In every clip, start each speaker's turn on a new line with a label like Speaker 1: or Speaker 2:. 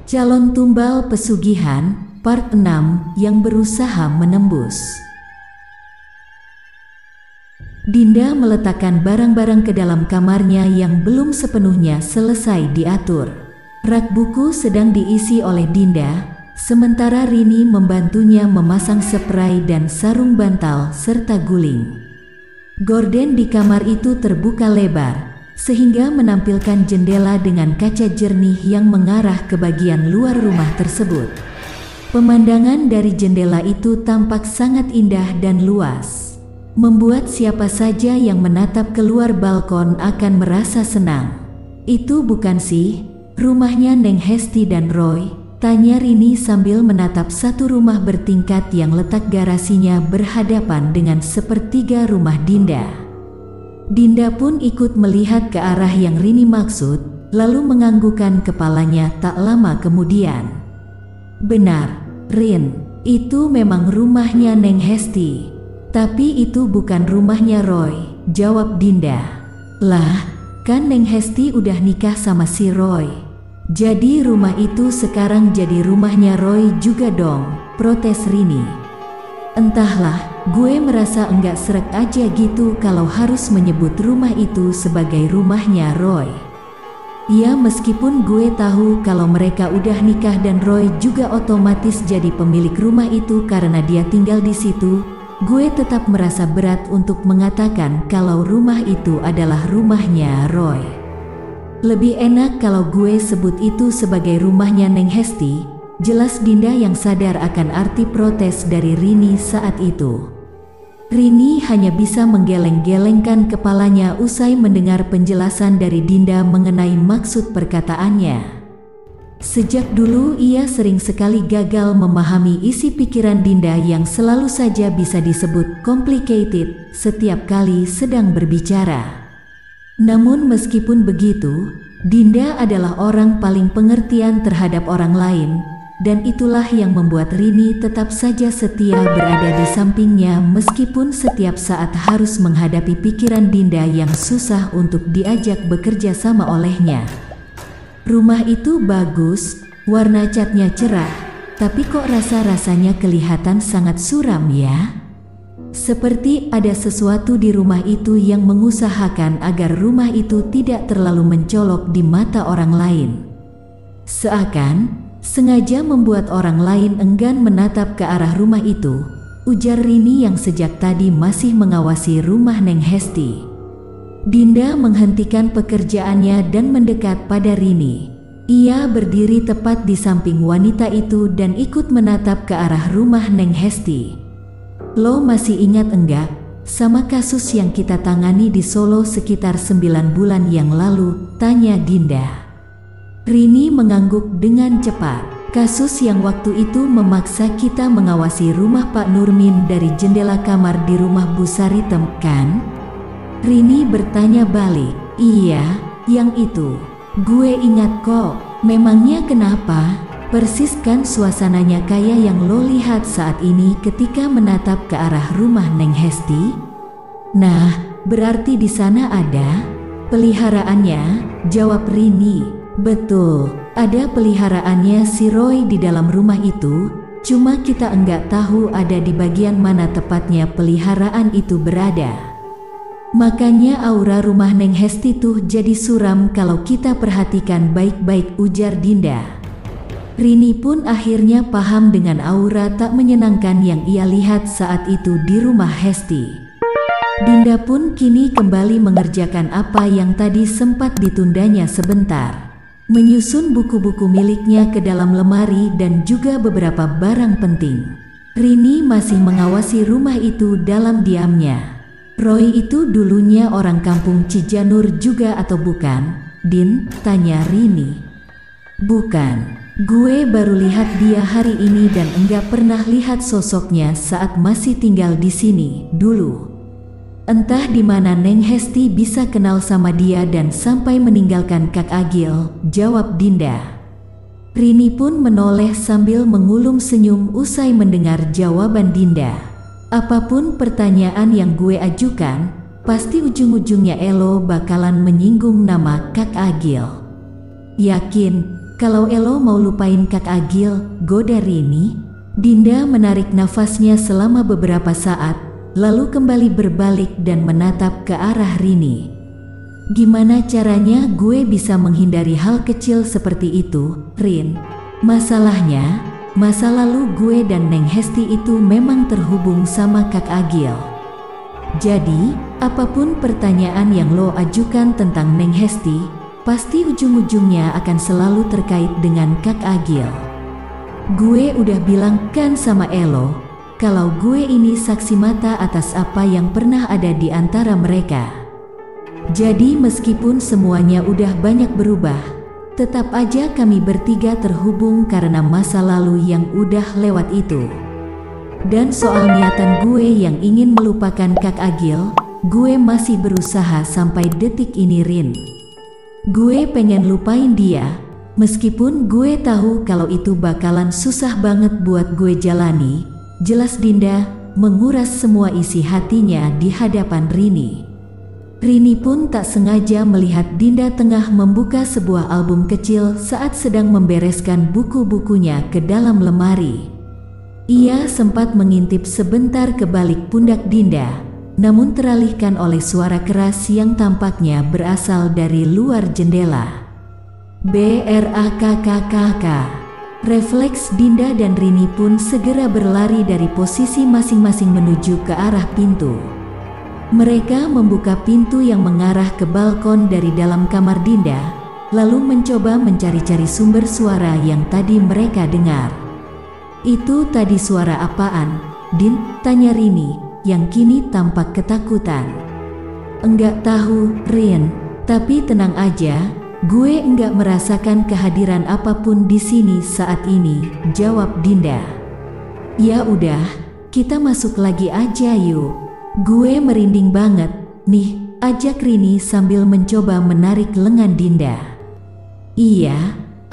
Speaker 1: Calon Tumbal Pesugihan, Part 6, yang berusaha menembus. Dinda meletakkan barang-barang ke dalam kamarnya yang belum sepenuhnya selesai diatur. Rak buku sedang diisi oleh Dinda, sementara Rini membantunya memasang spray dan sarung bantal serta guling. Gorden di kamar itu terbuka lebar, sehingga menampilkan jendela dengan kaca jernih yang mengarah ke bagian luar rumah tersebut. Pemandangan dari jendela itu tampak sangat indah dan luas, membuat siapa saja yang menatap keluar balkon akan merasa senang. "Itu bukan sih rumahnya Neng Hesti dan Roy?" tanya Rini sambil menatap satu rumah bertingkat yang letak garasinya berhadapan dengan sepertiga rumah Dinda. Dinda pun ikut melihat ke arah yang Rini maksud, lalu menganggukkan kepalanya tak lama kemudian. "Benar, Rin, itu memang rumahnya Neng Hesti. Tapi itu bukan rumahnya Roy," jawab Dinda. "Lah, kan Neng Hesti udah nikah sama si Roy. Jadi rumah itu sekarang jadi rumahnya Roy juga dong," protes Rini. "Entahlah, gue merasa enggak srek aja gitu kalau harus menyebut rumah itu sebagai rumahnya Roy. Ya meskipun gue tahu kalau mereka udah nikah dan Roy juga otomatis jadi pemilik rumah itu karena dia tinggal di situ, gue tetap merasa berat untuk mengatakan kalau rumah itu adalah rumahnya Roy. Lebih enak kalau gue sebut itu sebagai rumahnya Neng Hesti," jelas Dinda yang sadar akan arti protes dari Rini saat itu. Rini hanya bisa menggeleng-gelengkan kepalanya usai mendengar penjelasan dari Dinda mengenai maksud perkataannya. Sejak dulu ia sering sekali gagal memahami isi pikiran Dinda yang selalu saja bisa disebut complicated setiap kali sedang berbicara. Namun meskipun begitu, Dinda adalah orang paling pengertian terhadap orang lain, dan itulah yang membuat Rini tetap saja setia berada di sampingnya meskipun setiap saat harus menghadapi pikiran Dinda yang susah untuk diajak bekerja sama olehnya. Rumah itu bagus, warna catnya cerah, tapi kok rasa-rasanya kelihatan sangat suram ya? Seperti ada sesuatu di rumah itu yang mengusahakan agar rumah itu tidak terlalu mencolok di mata orang lain. Seakan sengaja membuat orang lain enggan menatap ke arah rumah itu, ujar Rini yang sejak tadi masih mengawasi rumah Neng Hesti. Dinda menghentikan pekerjaannya dan mendekat pada Rini. Ia berdiri tepat di samping wanita itu dan ikut menatap ke arah rumah Neng Hesti. "Lo masih ingat enggak sama kasus yang kita tangani di Solo sekitar 9 bulan yang lalu?" tanya Dinda. Rini mengangguk dengan cepat. "Kasus yang waktu itu memaksa kita mengawasi rumah Pak Nurmin dari jendela kamar di rumah Bu Saritem, kan?" Rini bertanya balik. "Iya, yang itu. Gue ingat kok. Memangnya kenapa? Persis kan suasananya kayak yang lo lihat saat ini ketika menatap ke arah rumah Neng Hesti?" "Nah, berarti di sana ada peliharaannya," jawab Rini. "Betul, ada peliharaannya si Roy di dalam rumah itu, cuma kita enggak tahu ada di bagian mana tepatnya peliharaan itu berada. Makanya aura rumah Neng Hesti tuh jadi suram kalau kita perhatikan baik-baik," ujar Dinda. Rini pun akhirnya paham dengan aura tak menyenangkan yang ia lihat saat itu di rumah Hesti. Dinda pun kini kembali mengerjakan apa yang tadi sempat ditundanya sebentar. Menyusun buku-buku miliknya ke dalam lemari dan juga beberapa barang penting. Rini masih mengawasi rumah itu dalam diamnya. "Roy itu dulunya orang kampung Cijanur juga atau bukan, Din?" tanya Rini. "Bukan, gue baru lihat dia hari ini dan enggak pernah lihat sosoknya saat masih tinggal di sini dulu. Entah di mana Neng Hesti bisa kenal sama dia dan sampai meninggalkan Kak Agil," jawab Dinda. Rini pun menoleh sambil mengulum senyum usai mendengar jawaban Dinda. "Apapun pertanyaan yang gue ajukan, pasti ujung-ujungnya Elo bakalan menyinggung nama Kak Agil." "Yakin?" Kalau Elo mau lupain Kak Agil, goda Rini. Dinda menarik nafasnya selama beberapa saat, lalu kembali berbalik dan menatap ke arah Rini. Gimana caranya gue bisa menghindari hal kecil seperti itu, Rin? Masalahnya, masa lalu gue dan Neng Hesti itu memang terhubung sama Kak Agil. Jadi, apapun pertanyaan yang lo ajukan tentang Neng Hesti, pasti ujung-ujungnya akan selalu terkait dengan Kak Agil. Gue udah bilang kan sama Elo, kalau gue ini saksi mata atas apa yang pernah ada di antara mereka. Jadi meskipun semuanya udah banyak berubah, tetap aja kami bertiga terhubung karena masa lalu yang udah lewat itu. Dan soal niatan gue yang ingin melupakan Kak Agil, gue masih berusaha sampai detik ini, Rin. Gue pengen lupain dia, meskipun gue tahu kalau itu bakalan susah banget buat gue jalani. Jelas Dinda menguras semua isi hatinya di hadapan Rini. Rini pun tak sengaja melihat Dinda tengah membuka sebuah album kecil saat sedang membereskan buku-bukunya ke dalam lemari. Ia sempat mengintip sebentar ke balik pundak Dinda, namun teralihkan oleh suara keras yang tampaknya berasal dari luar jendela. BRAKKKK. Refleks Dinda dan Rini pun segera berlari dari posisi masing-masing menuju ke arah pintu. Mereka membuka pintu yang mengarah ke balkon dari dalam kamar Dinda, lalu mencoba mencari-cari sumber suara yang tadi mereka dengar. Itu tadi suara apaan, Din? Tanya Rini, yang kini tampak ketakutan. Enggak tahu, Rin, tapi tenang aja, gue enggak merasakan kehadiran apapun di sini saat ini, jawab Dinda. Ya udah, kita masuk lagi aja yuk. Gue merinding banget, nih, ajak Rini sambil mencoba menarik lengan Dinda. Iya,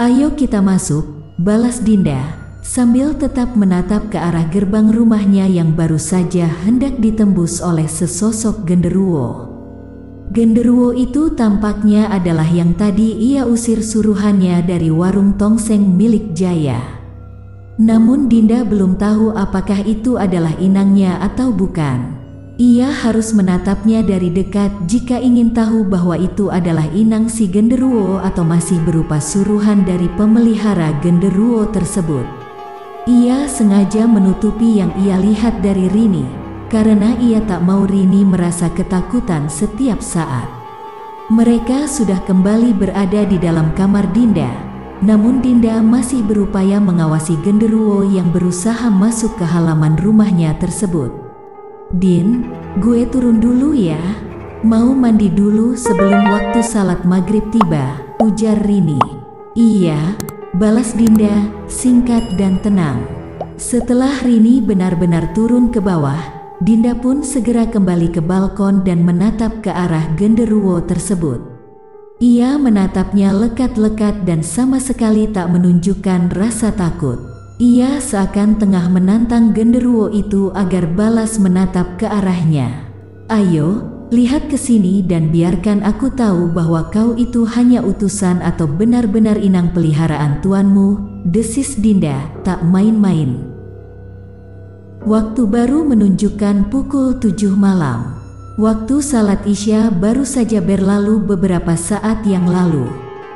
Speaker 1: ayo kita masuk, balas Dinda, sambil tetap menatap ke arah gerbang rumahnya yang baru saja hendak ditembus oleh sesosok genderuwo. Genderuwo itu tampaknya adalah yang tadi ia usir suruhannya dari warung tongseng milik Jaya. Namun Dinda belum tahu apakah itu adalah inangnya atau bukan. Ia harus menatapnya dari dekat jika ingin tahu bahwa itu adalah inang si genderuwo atau masih berupa suruhan dari pemelihara genderuwo tersebut. Ia sengaja menutupi yang ia lihat dari Rini, karena ia tak mau Rini merasa ketakutan setiap saat. Mereka sudah kembali berada di dalam kamar Dinda, namun Dinda masih berupaya mengawasi genderuwo yang berusaha masuk ke halaman rumahnya tersebut. Din, gue turun dulu ya. Mau mandi dulu sebelum waktu salat maghrib tiba, ujar Rini. Iya, balas Dinda, singkat dan tenang. Setelah Rini benar-benar turun ke bawah, Dinda pun segera kembali ke balkon dan menatap ke arah genderuwo tersebut. Ia menatapnya lekat-lekat dan sama sekali tak menunjukkan rasa takut. Ia seakan tengah menantang genderuwo itu agar balas menatap ke arahnya. Ayo, lihat ke sini dan biarkan aku tahu bahwa kau itu hanya utusan atau benar-benar inang peliharaan tuanmu, desis Dinda, tak main-main. Waktu baru menunjukkan pukul 7 malam. Waktu salat Isya baru saja berlalu beberapa saat yang lalu.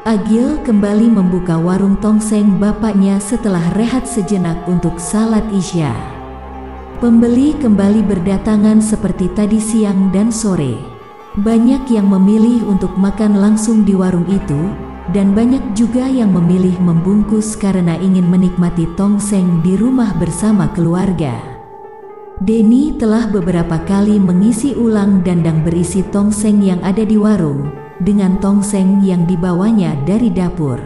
Speaker 1: Agil kembali membuka warung tongseng bapaknya setelah rehat sejenak untuk salat Isya. Pembeli kembali berdatangan seperti tadi siang dan sore. Banyak yang memilih untuk makan langsung di warung itu, dan banyak juga yang memilih membungkus karena ingin menikmati tongseng di rumah bersama keluarga. Denny telah beberapa kali mengisi ulang dandang berisi tongseng yang ada di warung, dengan tongseng yang dibawanya dari dapur.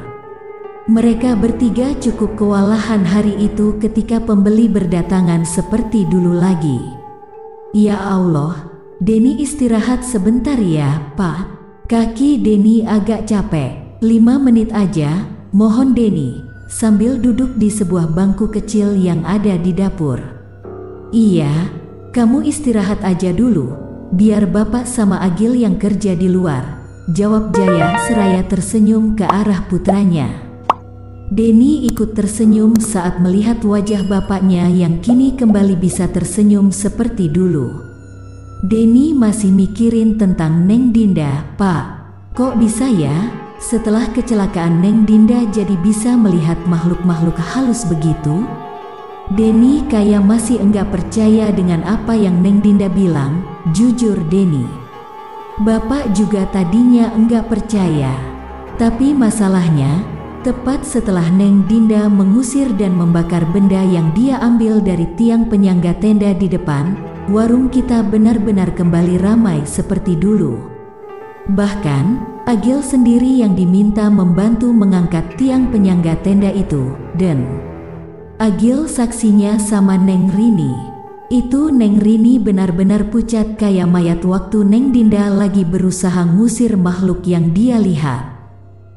Speaker 1: Mereka bertiga cukup kewalahan hari itu ketika pembeli berdatangan seperti dulu lagi. Ya Allah, Denny istirahat sebentar ya, Pak. Kaki Denny agak capek. 5 menit aja, mohon Denny, sambil duduk di sebuah bangku kecil yang ada di dapur. Iya, kamu istirahat aja dulu, biar Bapak sama Agil yang kerja di luar, jawab Jaya seraya tersenyum ke arah putranya. Denny ikut tersenyum saat melihat wajah bapaknya yang kini kembali bisa tersenyum seperti dulu. Denny masih mikirin tentang Neng Dinda. "Pak, kok bisa ya? Setelah kecelakaan Neng Dinda jadi bisa melihat makhluk-makhluk halus begitu?" Denny kayak masih enggak percaya dengan apa yang Neng Dinda bilang. Jujur Denny, bapak juga tadinya enggak percaya. Tapi masalahnya, tepat setelah Neng Dinda mengusir dan membakar benda yang dia ambil dari tiang penyangga tenda di depan, warung kita benar-benar kembali ramai seperti dulu. Bahkan, Agil sendiri yang diminta membantu mengangkat tiang penyangga tenda itu, dan Agil saksinya sama Neng Rini. Itu Neng Rini benar-benar pucat kayak mayat waktu Neng Dinda lagi berusaha ngusir makhluk yang dia lihat.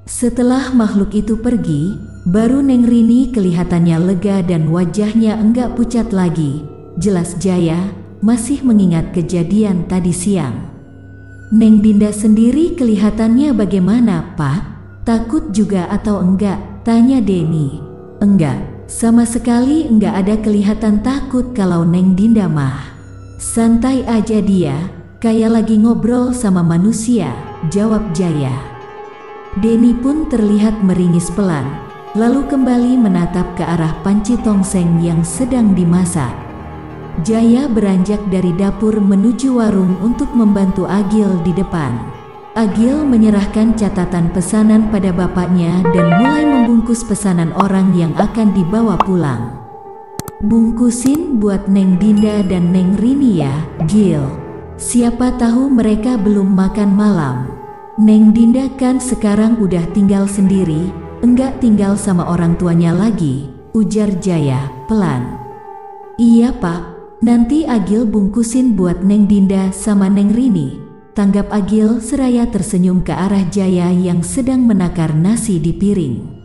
Speaker 1: Setelah makhluk itu pergi, baru Neng Rini kelihatannya lega dan wajahnya enggak pucat lagi. Jelas Jaya masih mengingat kejadian tadi siang. Neng Dinda sendiri kelihatannya bagaimana, Pak? Takut juga atau enggak? Tanya Denny. Enggak, sama sekali enggak ada kelihatan takut kalau Neng Dinda mah. Santai aja dia, kayak lagi ngobrol sama manusia, jawab Jaya. Denny pun terlihat meringis pelan, lalu kembali menatap ke arah panci tongseng yang sedang dimasak. Jaya beranjak dari dapur menuju warung untuk membantu Agil di depan. Agil menyerahkan catatan pesanan pada bapaknya dan mulai membungkus pesanan orang yang akan dibawa pulang. "Bungkusin buat Neng Dinda dan Neng Rini ya, Gil. Siapa tahu mereka belum makan malam. Neng Dinda kan sekarang udah tinggal sendiri, enggak tinggal sama orang tuanya lagi," ujar Jaya pelan. "Iya Pak, nanti Agil bungkusin buat Neng Dinda sama Neng Rini," tanggap Agil seraya tersenyum ke arah Jaya yang sedang menakar nasi di piring.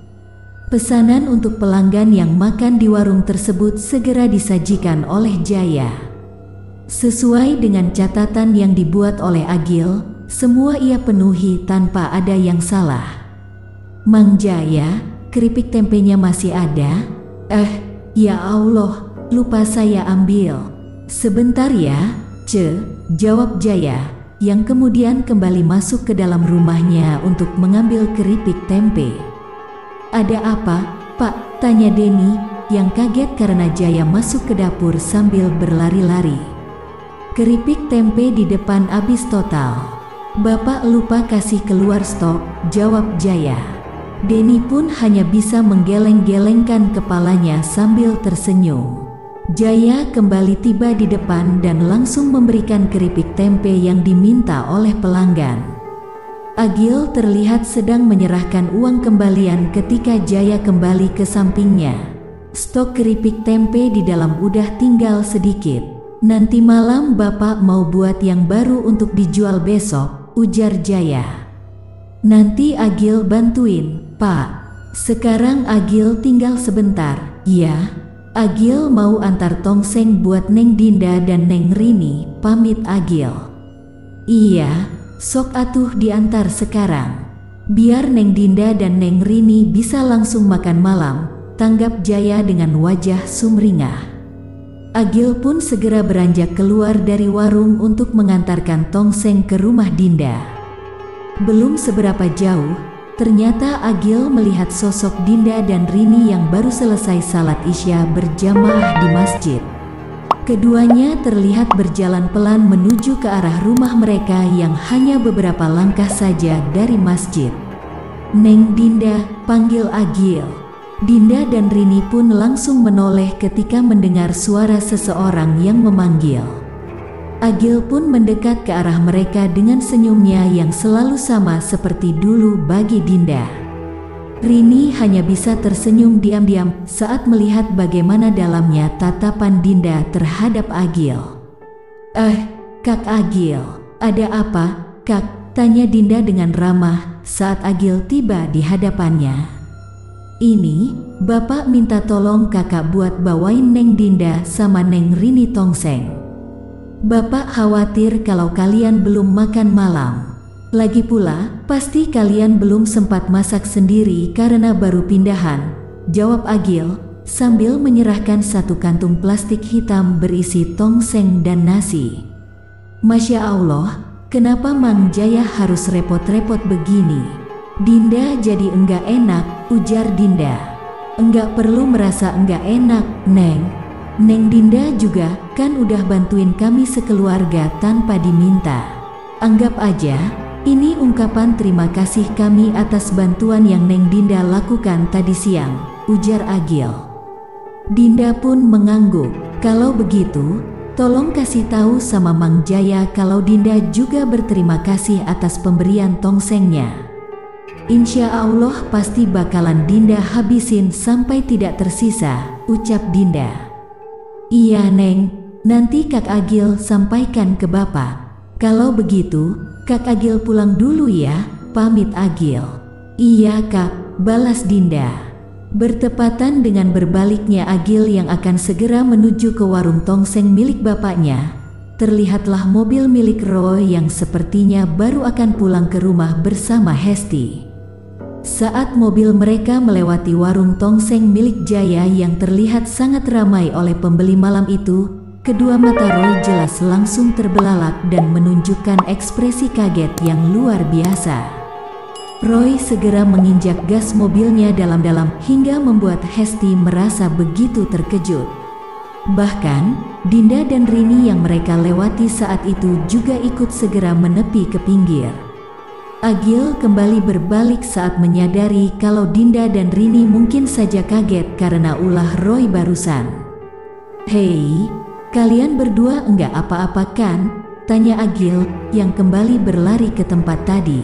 Speaker 1: Pesanan untuk pelanggan yang makan di warung tersebut segera disajikan oleh Jaya. Sesuai dengan catatan yang dibuat oleh Agil, semua ia penuhi tanpa ada yang salah. "Mang Jaya, keripik tempenya masih ada?" Ya Allah, lupa saya ambil." "Sebentar ya, jawab Jaya, yang kemudian kembali masuk ke dalam rumahnya untuk mengambil keripik tempe. "Ada apa, Pak?" tanya Denny, yang kaget karena Jaya masuk ke dapur sambil berlari-lari. "Keripik tempe di depan habis total. Bapak lupa kasih keluar stok," jawab Jaya. Denny pun hanya bisa menggeleng-gelengkan kepalanya sambil tersenyum. Jaya kembali tiba di depan dan langsung memberikan keripik tempe yang diminta oleh pelanggan. Agil terlihat sedang menyerahkan uang kembalian ketika Jaya kembali ke sampingnya. "Stok keripik tempe di dalam udah tinggal sedikit. Nanti malam Bapak mau buat yang baru untuk dijual besok," ujar Jaya. "Nanti Agil bantuin, Pak. Sekarang Agil tinggal sebentar, ya." Agil mau antar tongseng buat Neng Dinda dan Neng Rini, pamit Agil. "Iya, sok atuh diantar sekarang. Biar Neng Dinda dan Neng Rini bisa langsung makan malam," tanggap Jaya dengan wajah sumringah. Agil pun segera beranjak keluar dari warung untuk mengantarkan tongseng ke rumah Dinda. Belum seberapa jauh, ternyata Agil melihat sosok Dinda dan Rini yang baru selesai salat Isya berjamaah di masjid. Keduanya terlihat berjalan pelan menuju ke arah rumah mereka yang hanya beberapa langkah saja dari masjid. "Neng Dinda," panggil Agil. Dinda dan Rini pun langsung menoleh ketika mendengar suara seseorang yang memanggil. Agil pun mendekat ke arah mereka dengan senyumnya yang selalu sama seperti dulu bagi Dinda. Rini hanya bisa tersenyum diam-diam saat melihat bagaimana dalamnya tatapan Dinda terhadap Agil. Kak Agil, ada apa, Kak?" tanya Dinda dengan ramah saat Agil tiba di hadapannya. "Ini, Bapak minta tolong kakak buat bawain Neng Dinda sama Neng Rini tongseng. Bapak khawatir kalau kalian belum makan malam. Lagi pula, pasti kalian belum sempat masak sendiri karena baru pindahan," jawab Agil, sambil menyerahkan satu kantung plastik hitam berisi tongseng dan nasi. Masya Allah, kenapa Mang Jaya harus repot-repot begini? Dinda jadi enggak enak, ujar Dinda. Enggak perlu merasa enggak enak, Neng. Neng Dinda juga kan udah bantuin kami sekeluarga tanpa diminta. Anggap aja ini ungkapan terima kasih kami atas bantuan yang Neng Dinda lakukan tadi siang, ujar Agil. Dinda pun mengangguk. Kalau begitu, tolong kasih tahu sama Mang Jaya kalau Dinda juga berterima kasih atas pemberian tongsengnya. Insya Allah pasti bakalan Dinda habisin sampai tidak tersisa, ucap Dinda. Iya Neng, nanti Kak Agil sampaikan ke Bapak. Kalau begitu, Kak Agil pulang dulu ya, pamit Agil. Iya Kak, balas Dinda. Bertepatan dengan berbaliknya Agil yang akan segera menuju ke warung tongseng milik bapaknya, terlihatlah mobil milik Roy yang sepertinya baru akan pulang ke rumah bersama Hesti. Saat mobil mereka melewati warung tongseng milik Jaya yang terlihat sangat ramai oleh pembeli malam itu, kedua mata Roy jelas langsung terbelalak dan menunjukkan ekspresi kaget yang luar biasa. Roy segera menginjak gas mobilnya dalam-dalam hingga membuat Hesti merasa begitu terkejut. Bahkan, Dinda dan Rini yang mereka lewati saat itu juga ikut segera menepi ke pinggir. Agil kembali berbalik saat menyadari kalau Dinda dan Rini mungkin saja kaget karena ulah Roy barusan. Hei, kalian berdua enggak apa-apa kan? Tanya Agil yang kembali berlari ke tempat tadi.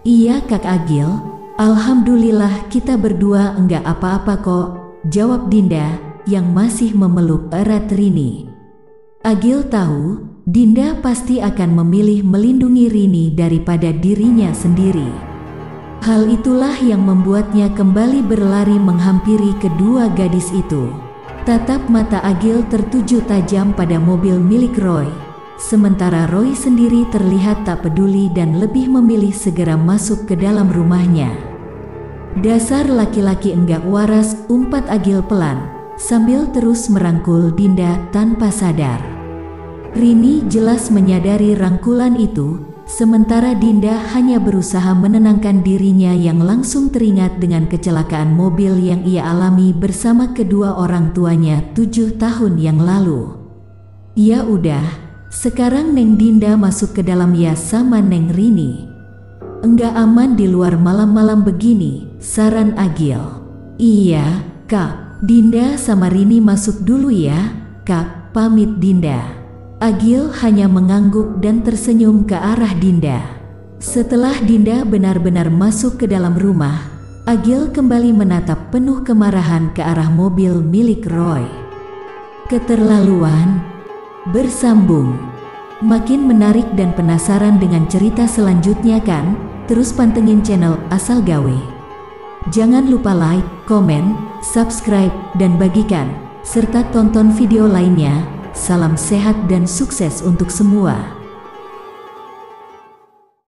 Speaker 1: Iya Kak Agil, alhamdulillah kita berdua enggak apa-apa kok, jawab Dinda yang masih memeluk erat Rini. Agil tahu Dinda pasti akan memilih melindungi Rini daripada dirinya sendiri. Hal itulah yang membuatnya kembali berlari menghampiri kedua gadis itu. Tatap mata Agil tertuju tajam pada mobil milik Roy, sementara Roy sendiri terlihat tak peduli dan lebih memilih segera masuk ke dalam rumahnya. Dasar laki-laki enggak waras, umpat Agil pelan, sambil terus merangkul Dinda tanpa sadar. Rini jelas menyadari rangkulan itu, sementara Dinda hanya berusaha menenangkan dirinya yang langsung teringat dengan kecelakaan mobil yang ia alami bersama kedua orang tuanya 7 tahun yang lalu. Ya udah, sekarang Neng Dinda masuk ke dalam ya sama Neng Rini. Enggak aman di luar malam-malam begini, saran Agil. Iya, Kak, Dinda sama Rini masuk dulu ya, Kak, pamit Dinda. Agil hanya mengangguk dan tersenyum ke arah Dinda. Setelah Dinda benar-benar masuk ke dalam rumah, Agil kembali menatap penuh kemarahan ke arah mobil milik Roy. Keterlaluan. Bersambung. Makin menarik dan penasaran dengan cerita selanjutnya kan? Terus pantengin channel Asal Gawe. Jangan lupa like, komen, subscribe, dan bagikan, serta tonton video lainnya. Salam sehat dan sukses untuk semua.